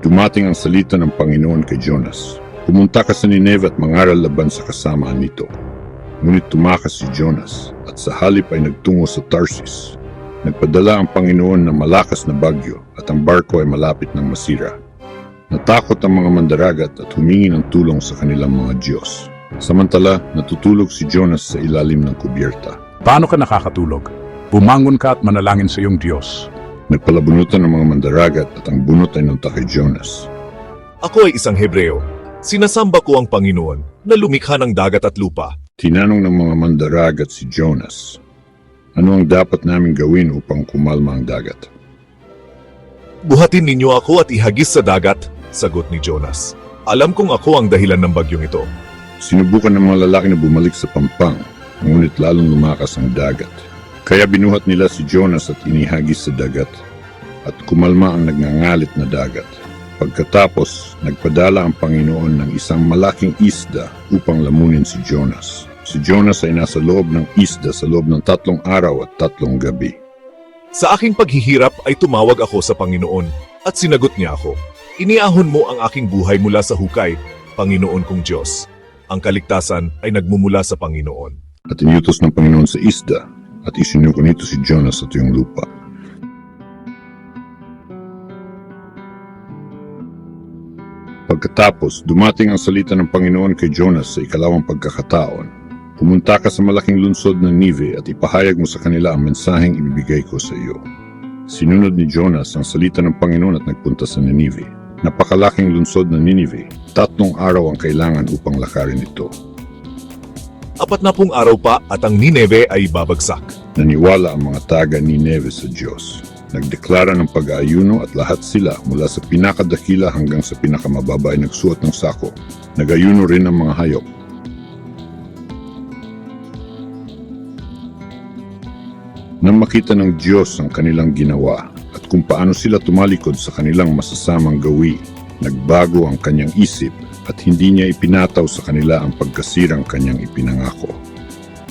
Dumating ang salita ng Panginoon kay Jonas. Pumunta ka sa Nineve at mangaral laban sa kasamaan nito. Ngunit tumakas si Jonas at sa halip ay nagtungo sa Tarsis. Nagpadala ang Panginoon ng malakas na bagyo at ang barko ay malapit ng masira. Natakot ang mga mandaragat at humingi ng tulong sa kanilang mga Diyos. Samantala, natutulog si Jonas sa ilalim ng kubyerta. Paano ka nakakatulog? Bumangon ka at manalangin sa iyong Diyos. Nagpalabunutan ng mga mandaragat at ang bunot ay nunta kay Jonas. Ako ay isang Hebreo. Sinasamba ko ang Panginoon na lumikha ng dagat at lupa. Tinanong ng mga mandaragat si Jonas, ano ang dapat namin gawin upang kumalma ang dagat? Buhatin ninyo ako at ihagis sa dagat, sagot ni Jonas. Alam kong ako ang dahilan ng bagyong ito. Sinubukan ng mga lalaki na bumalik sa pampang, ngunit lalong lumakas ang dagat. Kaya binuhat nila si Jonas at inihagis sa dagat, at kumalma ang nagngangalit na dagat. Pagkatapos, nagpadala ang Panginoon ng isang malaking isda upang lamunin si Jonas. Si Jonas ay nasa loob ng isda sa loob ng 3 araw at 3 gabi. Sa aking paghihirap ay tumawag ako sa Panginoon at sinagot niya ako. Iniahon mo ang aking buhay mula sa hukay, Panginoon kong Diyos. Ang kaligtasan ay nagmumula sa Panginoon. At inutos ng Panginoon sa isda at isinuko nito si Jonas sa tuyong lupa. Pagkatapos, dumating ang salita ng Panginoon kay Jonas sa ikalawang pagkakataon. Pumunta ka sa malaking lungsod ng Nive at ipahayag mo sa kanila ang mensaheng ibibigay ko sa iyo. Sinunod ni Jonas ang salita ng Panginoon at nagpunta sa Ninive. Napakalaking lungsod ng Ninive. 3 araw ang kailangan upang lakarin ito. 40 araw pa at ang Nineve ay babagsak. Naniwala ang mga taga Nineve sa Diyos. Nagdeklara ng pag-aayuno at lahat sila mula sa pinakadakila hanggang sa pinakamababa ay nagsuot ng sako. Nagayuno rin ang mga hayop. Nang makita ng Diyos ang kanilang ginawa at kung paano sila tumalikod sa kanilang masasamang gawi, nagbago ang kanyang isip at hindi niya ipinataw sa kanila ang pagkasirang kanyang ipinangako.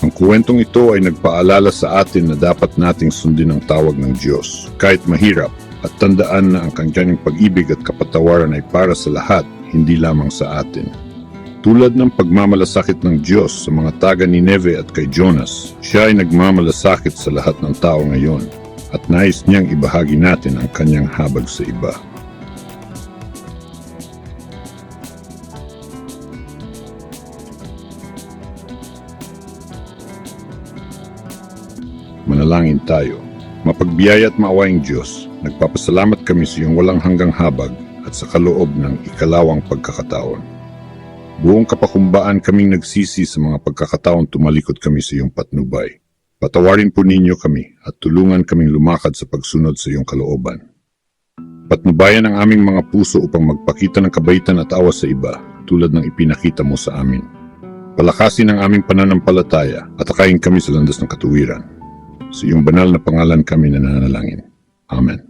Ang kwentong ito ay nagpaalala sa atin na dapat nating sundin ang tawag ng Diyos, kahit mahirap, at tandaan na ang kanyang pag-ibig at kapatawaran ay para sa lahat, hindi lamang sa atin. Tulad ng pagmamalasakit ng Diyos sa mga taga Nineve at kay Jonas, siya ay nagmamalasakit sa lahat ng tao ngayon, at nais niyang ibahagi natin ang kanyang habag sa iba. Manalangin tayo. Mapagbiyaya at maawaing Diyos, nagpapasalamat kami sa iyong walang hanggang habag at sa kaloob ng ikalawang pagkakataon. Buong kapakumbaan kaming nagsisi sa mga pagkakataon tumalikod kami sa iyong patnubay. Patawarin po ninyo kami at tulungan kaming lumakad sa pagsunod sa iyong kalooban. Patnubayan ang aming mga puso upang magpakita ng kabaitan at awa sa iba tulad ng ipinakita mo sa amin. Palakasin ang aming pananampalataya at akayin kami sa landas ng katuwiran. Sa iyong banal na pangalan kami nananalangin. Amen.